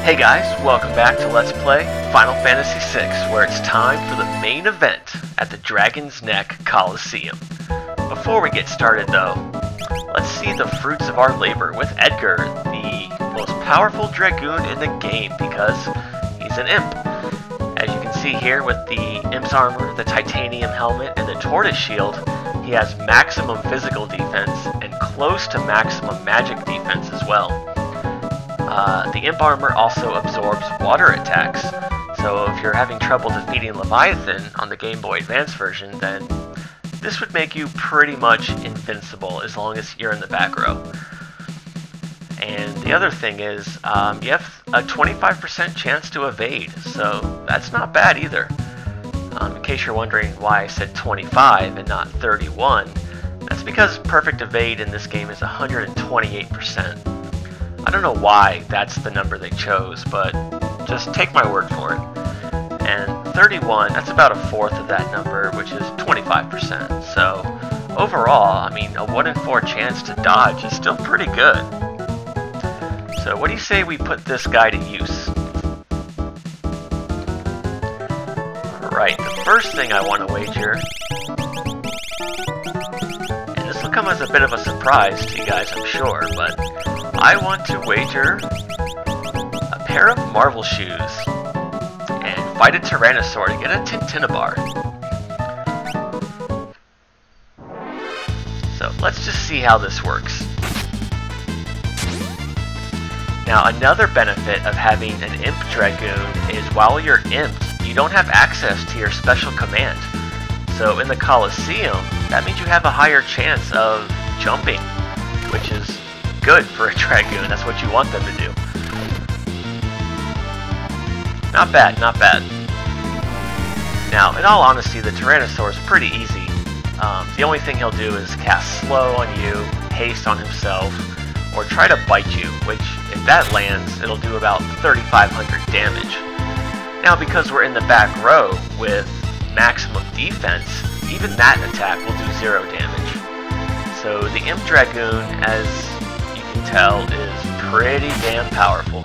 Hey guys, welcome back to Let's Play Final Fantasy VI, where it's time for the main event at the Dragon's Neck Coliseum. Before we get started though, let's see the fruits of our labor with Edgar, the most powerful Dragoon in the game because he's an imp. As you can see here with the imp's armor, the titanium helmet, and the tortoise shield, he has maximum physical defense and close to maximum magic defense as well. The imp armor also absorbs water attacks, so if you're having trouble defeating Leviathan on the Game Boy Advance version, then this would make you pretty much invincible as long as you're in the back row. And the other thing is, you have a 25% chance to evade, so that's not bad either. In case you're wondering why I said 25 and not 31, that's because perfect evade in this game is 128%. I don't know why that's the number they chose, but just take my word for it. And 31, that's about a fourth of that number, which is 25%. So overall, I mean, a 1 in 4 chance to dodge is still pretty good. So what do you say we put this guy to use? Alright, the first thing I want to wager, and this will come as a bit of a surprise to you guys, I'm sure, but I want to wager a pair of Marvel shoes and fight a Tyrannosaur to get a Tintinabar. So let's just see how this works. Now another benefit of having an Imp Dragoon is while you're imped, you don't have access to your special command. So in the Coliseum, that means you have a higher chance of jumping, which is good for a Dragoon. That's what you want them to do. Not bad, not bad. Now, in all honesty, the Tyrannosaur is pretty easy. The only thing he'll do is cast Slow on you, Haste on himself, or try to bite you, which, if that lands, it'll do about 3,500 damage. Now, because we're in the back row with maximum defense, even that attack will do 0 damage. So the Imp Dragoon, as you can tell, is pretty damn powerful.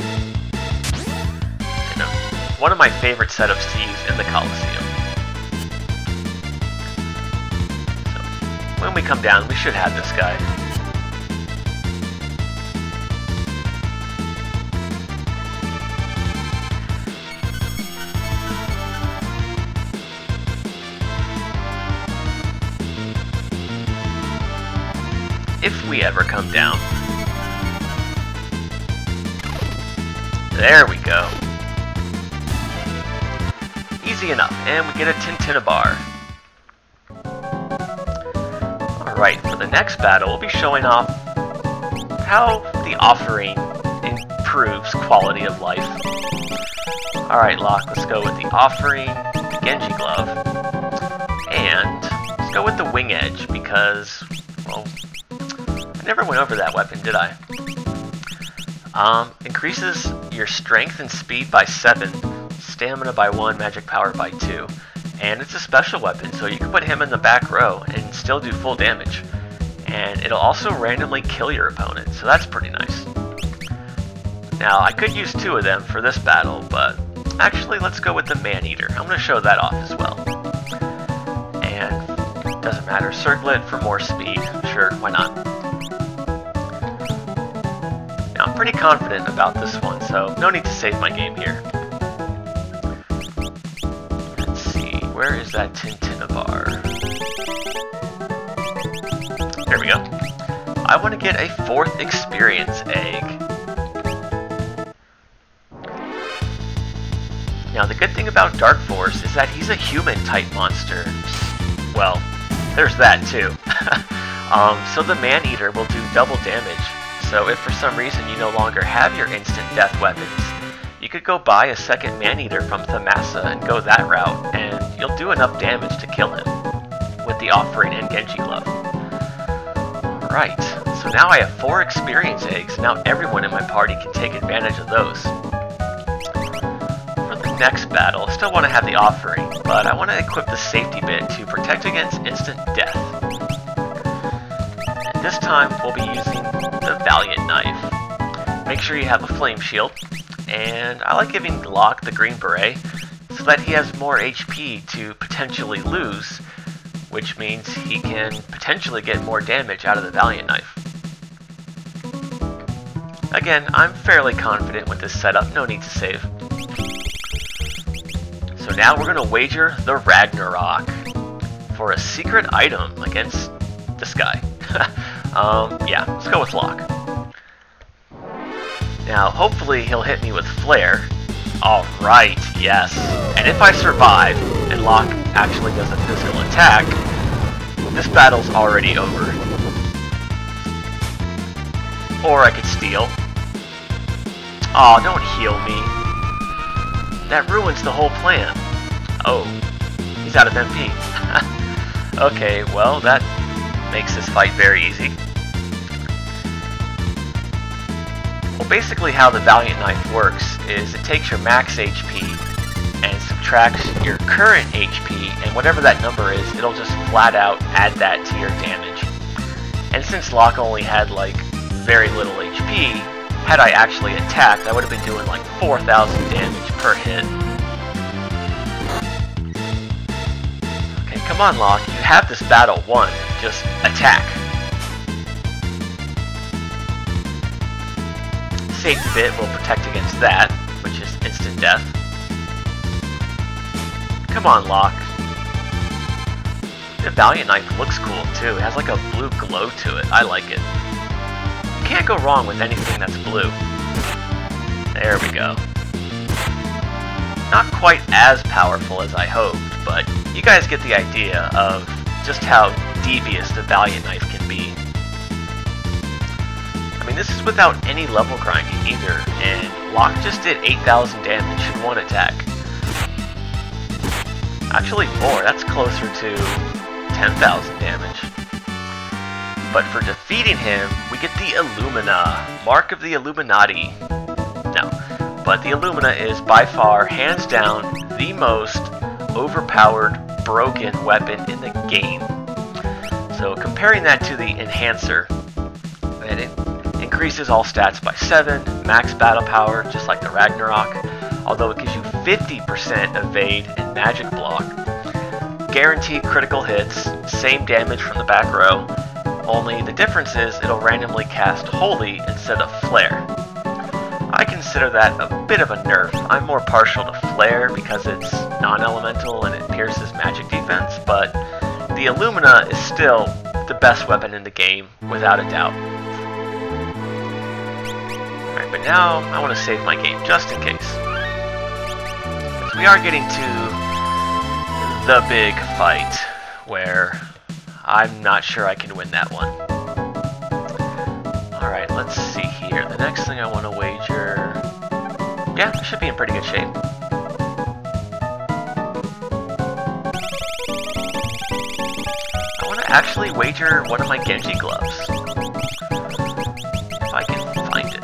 And one of my favorite setups to use in the Coliseum. So when we come down, we should have this guy. If we ever come down. There we go. Easy enough, and we get a Tintinabar. Alright, for the next battle, we'll be showing off how the offering improves quality of life. Alright, Locke, let's go with the offering, the Genji Glove, and let's go with the Wing Edge because, well, I never went over that weapon, did I? Increases your strength and speed by 7, stamina by 1, magic power by 2. And it's a special weapon, so you can put him in the back row and still do full damage. And it'll also randomly kill your opponent, so that's pretty nice. Now, I could use 2 of them for this battle, but actually let's go with the Man-Eater. I'm going to show that off as well. And, doesn't matter, Circlet for more speed. Sure, why not? I'm pretty confident about this one, so no need to save my game here. Let's see, where is that Tintinabar? There we go. I want to get a 4th experience egg. Now the good thing about Dark Force is that he's a human-type monster. Well, there's that too. So the Man-Eater will do double damage. So if for some reason you no longer have your instant death weapons, you could go buy a second Man-Eater from Thamasa and go that route, and you'll do enough damage to kill him with the Offering and Genji Glove. Alright, so now I have 4 experience eggs, now everyone in my party can take advantage of those. For the next battle, I still want to have the Offering, but I want to equip the safety bit to protect against instant death. And this time we'll be using the Valiant Knife. Make sure you have a flame shield, and I like giving Locke the green beret so that he has more HP to potentially lose, which means he can potentially get more damage out of the Valiant Knife. Again, I'm fairly confident with this setup, no need to save. So now we're going to wager the Ragnarok for a secret item against this guy. Yeah, let's go with Locke. Now, hopefully he'll hit me with Flare. Alright, yes. And if I survive, and Locke actually does a physical attack, this battle's already over. Or I could steal. Aw, don't heal me. That ruins the whole plan. Oh, he's out of MP. Okay, well, that makes this fight very easy. Well, basically how the Valiant Knife works is it takes your max HP and subtracts your current HP, and whatever that number is, it'll just flat out add that to your damage. And since Locke only had like very little HP, had I actually attacked, I would have been doing like 4,000 damage per hit. Okay, come on Locke, you have this battle won. Just attack. Safe Bit will protect against that, which is instant death. Come on Locke. The Valiant Knife looks cool too. It has like a blue glow to it. I like it. Can't go wrong with anything that's blue. There we go. Not quite as powerful as I hoped, but you guys get the idea of just how devious the Valiant Knife can be. I mean, this is without any level grinding either, and Locke just did 8,000 damage in one attack. Actually more, that's closer to 10,000 damage. But for defeating him, we get the Illumina, Mark of the Illuminati. No, but the Illumina is by far, hands down, the most overpowered, broken weapon in the game. So comparing that to the Enhancer, and it increases all stats by 7, max battle power, just like the Ragnarok, although it gives you 50% evade and magic block, guaranteed critical hits, same damage from the back row, only the difference is it'll randomly cast Holy instead of Flare. I consider that a bit of a nerf. I'm more partial to Flare because it's non-elemental and it pierces magic defense, but the Illumina is still the best weapon in the game, without a doubt. Alright, but now I want to save my game, just in case. Because we are getting to the big fight, where I'm not sure I can win that one. Alright, let's see here. The next thing I want to wager... Yeah, I should be in pretty good shape. I want to actually wager one of my Genji gloves. If I can find it.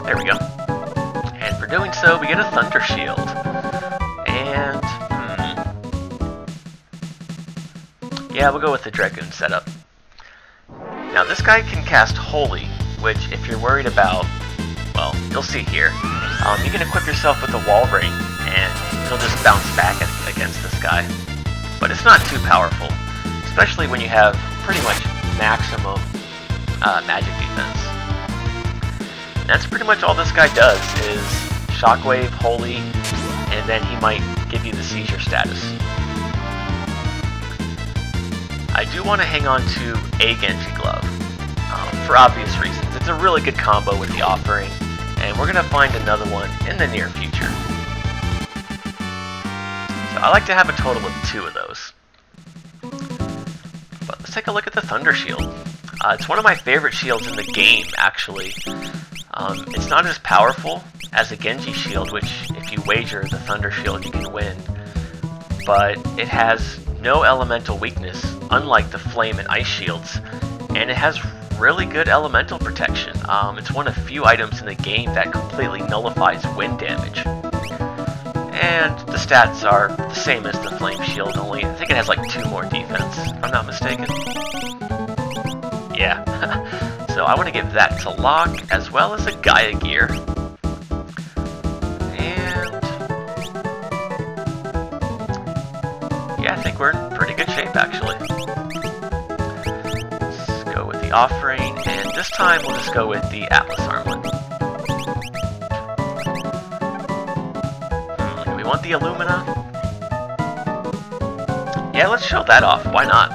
There we go. And for doing so, we get a Thunder Shield. And... yeah, we'll go with the Dragoon setup. Now this guy can cast Holy, which if you're worried about, well, you'll see here. You can equip yourself with a Wall Ring, and it'll just bounce back against this guy. But it's not too powerful, especially when you have pretty much maximum magic defense. And that's pretty much all this guy does, is Shockwave, Holy, and then he might give you the seizure status. I do want to hang on to a Genji glove, for obvious reasons. It's a really good combo with the offering, and we're going to find another one in the near future. So I like to have a total of 2 of those. But let's take a look at the Thunder Shield. It's one of my favorite shields in the game, actually. It's not as powerful as a Genji shield, which if you wager the Thunder Shield you can win, but it has no elemental weakness, unlike the Flame and Ice shields, and it has really good elemental protection. It's one of few items in the game that completely nullifies wind damage. And the stats are the same as the Flame shield, only I think it has like 2 more defense, if I'm not mistaken. Yeah. So I want to give that to Locke, as well as a Gaia Gear. we're in pretty good shape, actually. Let's go with the offering, and this time we'll just go with the Atlas armlet. Do we want the Illumina? Yeah, let's show that off. Why not?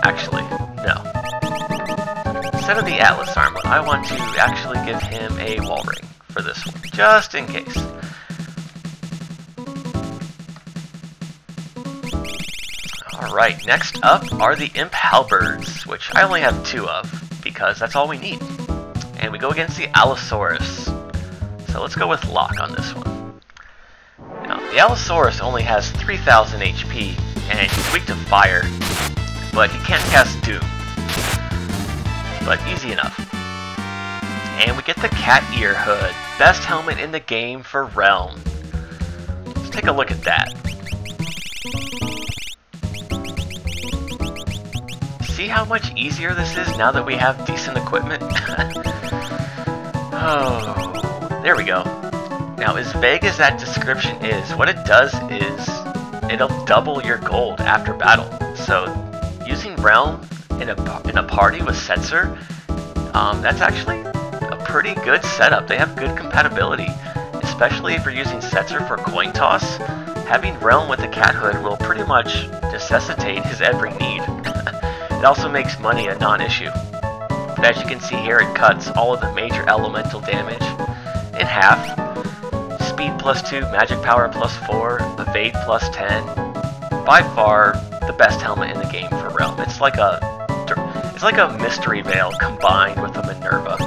Actually, no. Instead of the Atlas armlet, I want to actually give him a wall ring for this one, just in case. Alright, next up are the Imp Halberds, which I only have 2 of, because that's all we need. And we go against the Allosaurus. So let's go with Lock on this one. Now, the Allosaurus only has 3,000 HP, and he's weak to fire, but he can't cast Doom. But easy enough. And we get the Cat Ear Hood, best helmet in the game for Realm. Let's take a look at that. See how much easier this is now that we have decent equipment? Oh, there we go. Now, as vague as that description is, what it does is it'll double your gold after battle. So, using Realm in a party with Setzer, that's actually a pretty good setup. They have good compatibility, especially if you're using Setzer for coin toss. Having Realm with the Cat Hood will pretty much necessitate his every need. It also makes money a non-issue. But as you can see here, it cuts all of the major elemental damage in half. Speed +2, magic power +4, evade +10. By far the best helmet in the game for Realm. It's like a mystery veil combined with a Minerva.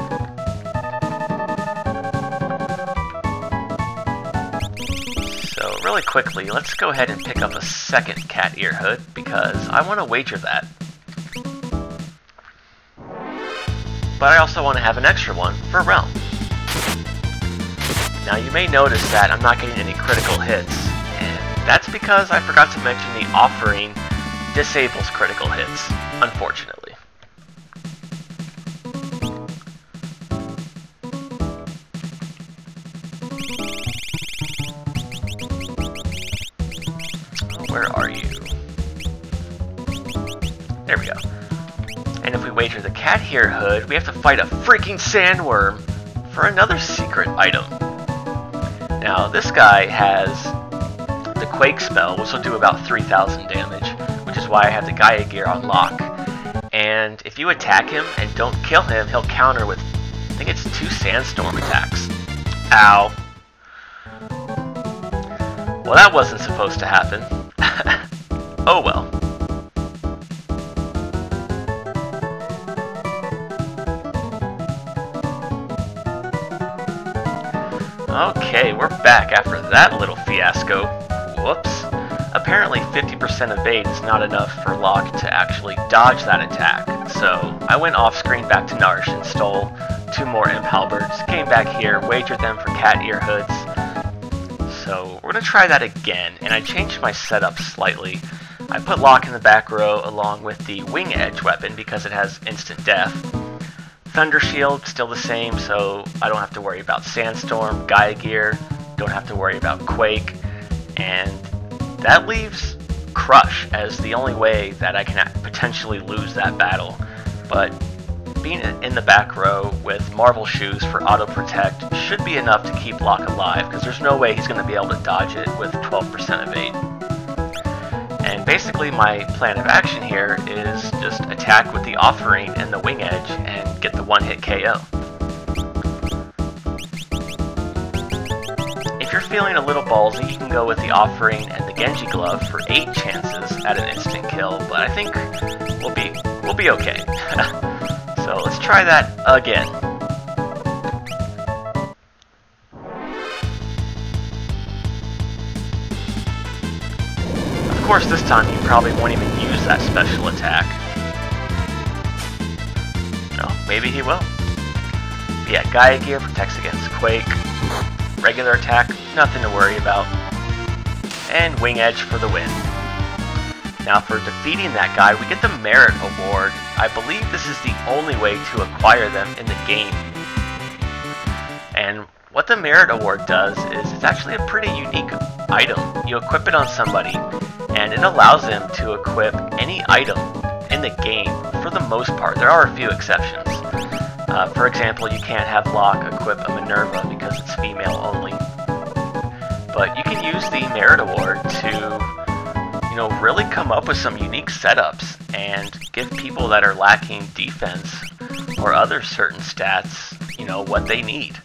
So really quickly, let's go ahead and pick up a second Cat Ear Hood because I want to wager that. But I also want to have an extra one for Realm. Now you may notice that I'm not getting any critical hits, and that's because I forgot to mention the offering disables critical hits, unfortunately. Where are you? There we go. And if we wager the Cat Ear Hood, we have to fight a freaking sandworm for another secret item. Now, this guy has the Quake spell, which will do about 3,000 damage, which is why I have the Gaia Gear on lock. And if you attack him and don't kill him, he'll counter with, I think it's 2 sandstorm attacks. Ow. Well, that wasn't supposed to happen. Oh well. Okay, we're back after that little fiasco. Whoops. Apparently 50% evade is not enough for Locke to actually dodge that attack. So I went off screen back to Narsh and stole 2 more Imp Halberds, came back here, wagered them for Cat Ear Hoods. So we're going to try that again, and I changed my setup slightly. I put Locke in the back row along with the Wing Edge weapon because it has instant death. Thunder Shield, still the same, so I don't have to worry about Sandstorm. Gaia Gear, don't have to worry about Quake. And that leaves Crush as the only way that I can potentially lose that battle. But being in the back row with Marvel Shoes for auto protect should be enough to keep Locke alive, because there's no way he's going to be able to dodge it with 12% evade. And basically my plan of action here is just attack with the Offering and the Wing Edge and get the one-hit KO. If you're feeling a little ballsy, you can go with the Offering and the Genji Glove for 8 chances at an instant kill, but I think we'll be okay. So let's try that again. Of course, this time you probably won't even use that special attack. No, maybe he will. But yeah, Gaia Gear protects against Quake. Regular attack, nothing to worry about. And Wing Edge for the win. Now for defeating that guy, we get the Merit Award. I believe this is the only way to acquire them in the game. And what the Merit Award does is it's actually a pretty unique item. You equip it on somebody, and it allows them to equip any item in the game for the most part. There are a few exceptions. For example, you can't have Locke equip a Minerva because it's female only. But you can use the Merit Award to, you know, really come up with some unique setups and give people that are lacking defense or other certain stats, you know, what they need.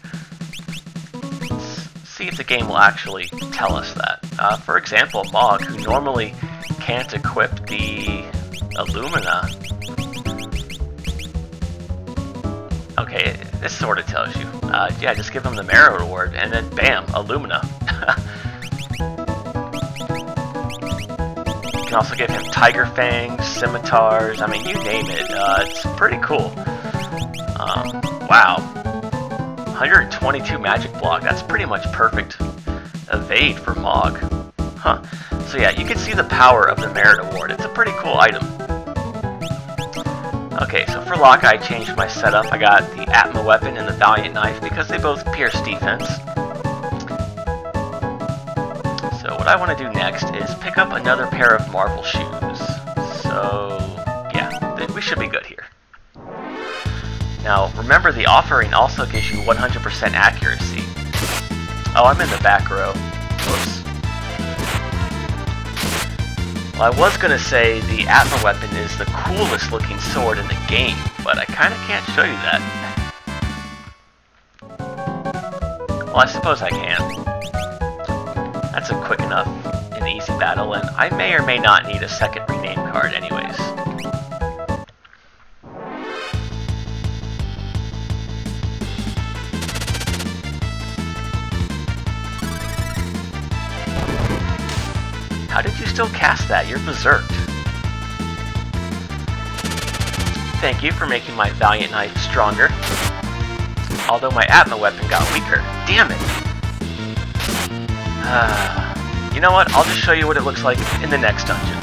Let's see if the game will actually tell us that. For example, Mog, who normally can't equip the Illumina. Okay, this sort of tells you. Yeah, just give him the Merit Award, and then bam, Illumina. You can also give him Tiger Fangs, Scimitars, I mean, you name it. It's pretty cool. Wow. 122 magic block, that's pretty much perfect evade for Mog. Huh. So yeah, you can see the power of the Merit Award. It's a pretty cool item. Okay, so for Locke, I changed my setup. I got the Atma weapon and the Valiant Knife because they both pierce defense. So what I want to do next is pick up another pair of Marvel shoes. So yeah, we should be good here. Now, remember the offering also gives you 100% accuracy. Oh, I'm in the back row. Whoops. Well, I was going to say the Atma weapon is the coolest looking sword in the game, but I kind of can't show you that. Well, I suppose I can. That's a quick enough and easy battle, and I may or may not need a second rename card anyways. How did you still cast that? You're berserked. Thank you for making my Valiant Knife stronger. Although my Atma weapon got weaker. Damn it! You know what? I'll just show you what it looks like in the next dungeon.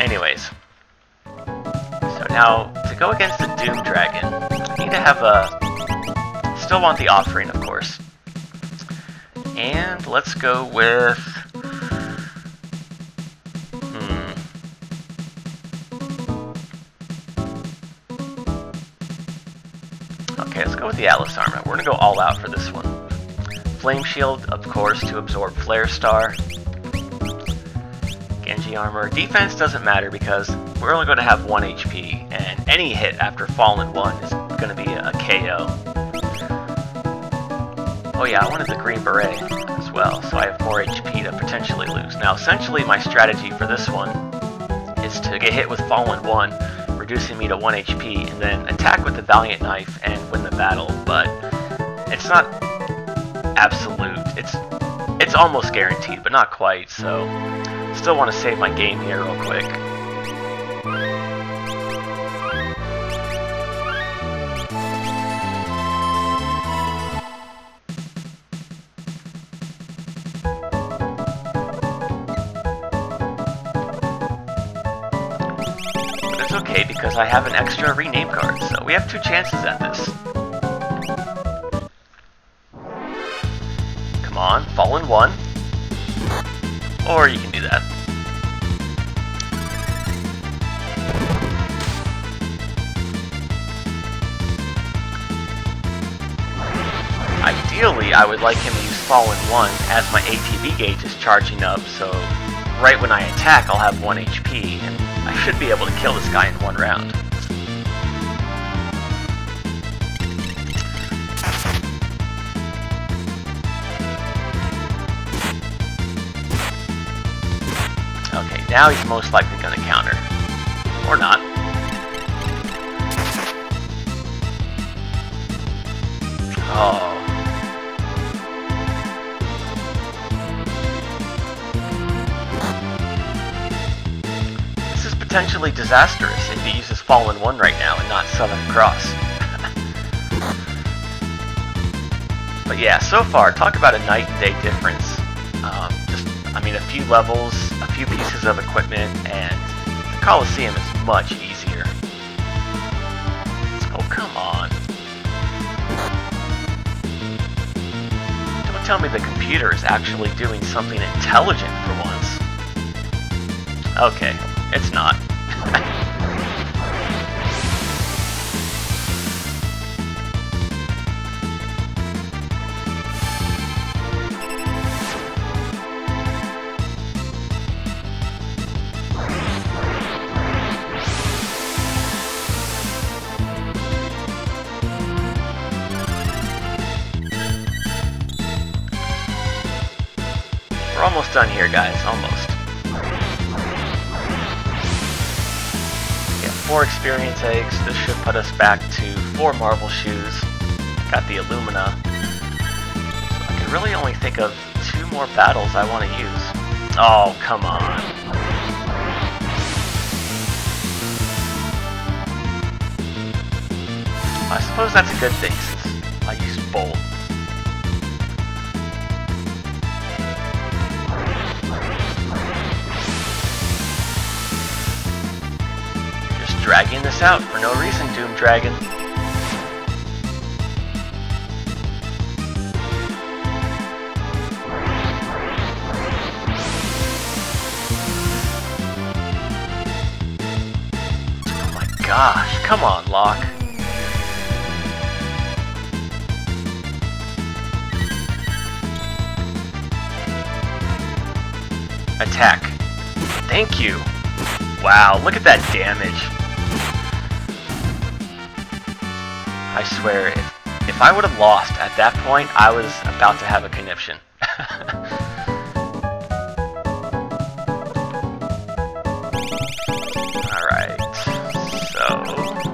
Anyways. So now, to go against the Doom Dragon, I need to have a... Still want the offering, of course. And let's go with... Okay, let's go with the Atlas Armor. We're gonna go all out for this one. Flame Shield, of course, to absorb Flare Star. Genji Armor. Defense doesn't matter because we're only gonna have 1 HP, and any hit after Fallen 1 is gonna be a KO. Oh yeah, I wanted the Green Beret as well, so I have more HP to potentially lose. Now, essentially, my strategy for this one is to get hit with Fallen 1, reducing me to 1 HP, and then attack with the Valiant Knife and win the battle, but it's not absolute. It's almost guaranteed, but not quite, so still want to save my game here real quick. Okay, because I have an extra rename card, so we have 2 chances at this. Come on, Fallen 1. Or you can do that. Ideally, I would like him to use Fallen 1 as my ATB gauge is charging up, so right when I attack, I'll have 1 HP, and I should be able to kill this guy in 1 round. Okay, now he's most likely going to counter. Or not. Oh. Potentially disastrous if he uses Fallen 1 right now and not Southern Cross. But yeah, so far, talk about a night and day difference. I mean, a few levels, a few pieces of equipment, and the Coliseum is much easier. Oh, come on. Don't tell me the computer is actually doing something intelligent for once. Okay, it's not. We're almost done here, guys. Almost. Yeah, 4 experience eggs. This should put us back to 4 marble shoes. Got the Illumina. So I can really only think of 2 more battles I want to use. Oh, come on. I suppose that's a good thing since I used Bolt. Dragging this out for no reason, Doom Dragon. Oh my gosh, come on, Locke. Attack. Thank you. Wow, look at that damage. I swear, if I would have lost at that point, I was about to have a conniption. Alright, so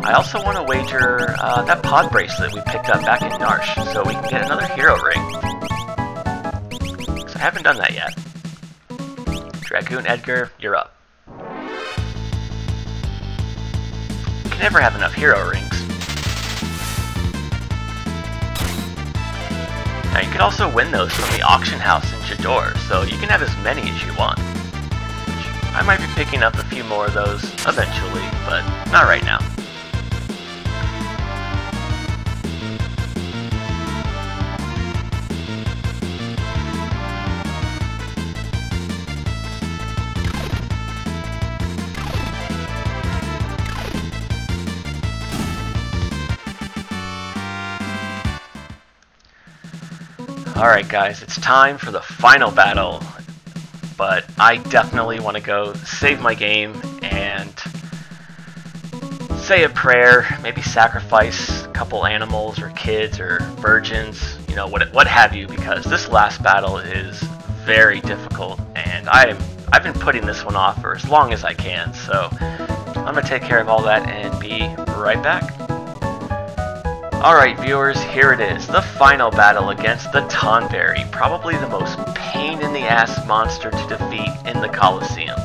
I also want to wager that pod bracelet we picked up back in Narsh, so we can get another hero ring. So I haven't done that yet. Dragoon Edgar, you're up. You can never have enough hero rings. Now you can also win those from the auction house in Jador, so you can have as many as you want. I might be picking up a few more of those eventually, but not right now. Alright guys, it's time for the final battle, but I definitely want to go save my game and say a prayer, maybe sacrifice a couple animals or kids or virgins, you know, what have you, because this last battle is very difficult and I've been putting this one off for as long as I can, so I'm going to take care of all that and be right back. Alright viewers, here it is, the final battle against the Tonberry, probably the most pain-in-the-ass monster to defeat in the Coliseum.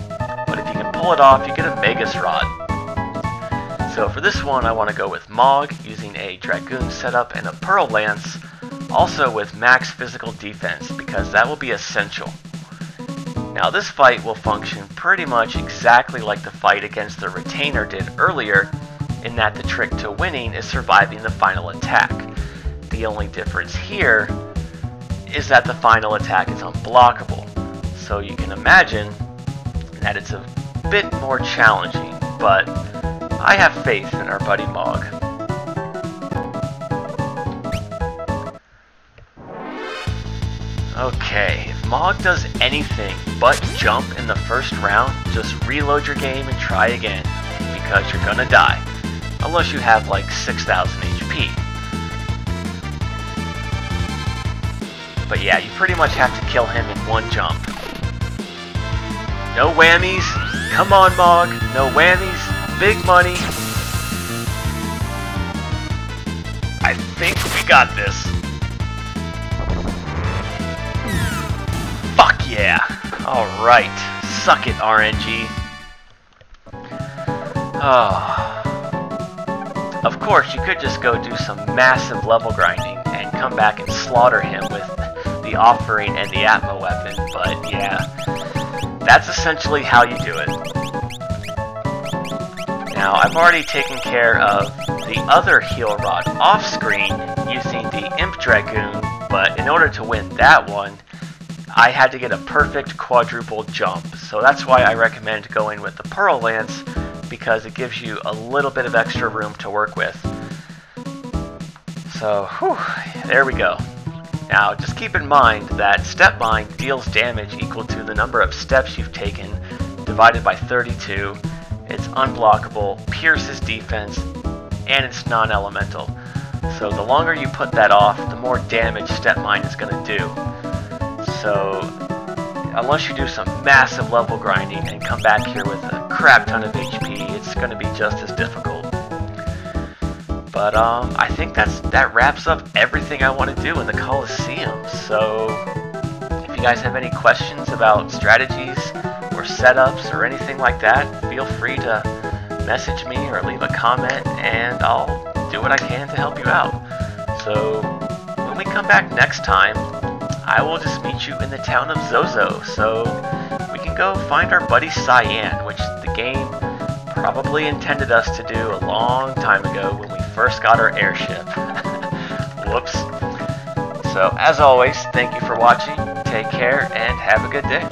But if you can pull it off, you get a Magus Rod. So for this one, I want to go with Mog, using a Dragoon setup and a Pearl Lance, also with max physical defense, because that will be essential. Now this fight will function pretty much exactly like the fight against the Retainer did earlier, in that the trick to winning is surviving the final attack. The only difference here is that the final attack is unblockable, so you can imagine that it's a bit more challenging, but I have faith in our buddy Mog. Okay, if Mog does anything but jump in the first round, just reload your game and try again, because you're gonna die. Unless you have like 6,000 HP. But yeah, you pretty much have to kill him in one jump. No whammies. Come on, Mog. No whammies. Big money. I think we got this. Fuck yeah. Alright. Suck it, RNG. Oh. Of course, you could just go do some massive level grinding and come back and slaughter him with the Offering and the Atma weapon, but yeah, that's essentially how you do it. Now, I've already taken care of the other heal rod off-screen using the Imp Dragoon but in order to win that one, I had to get a perfect quadruple jump. So that's why I recommend going with the Pearl Lance, because it gives you a little bit of extra room to work with. So, whew, there we go. Now, just keep in mind that Step Mine deals damage equal to the number of steps you've taken divided by 32. It's unblockable, pierces defense, and it's non-elemental. So the longer you put that off, the more damage Step Mine is going to do. So, unless you do some massive level grinding and come back here with a crap ton of HP, it's going to be just as difficult. But I think that wraps up everything I want to do in the Coliseum. So, if you guys have any questions about strategies or setups or anything like that, feel free to message me or leave a comment, and I'll do what I can to help you out. So, when we come back next time, I will just meet you in the town of Zozo, so we can go find our buddy Cyan, which the game probably intended us to do a long time ago when we first got our airship. Whoops. So, as always, thank you for watching, take care, and have a good day.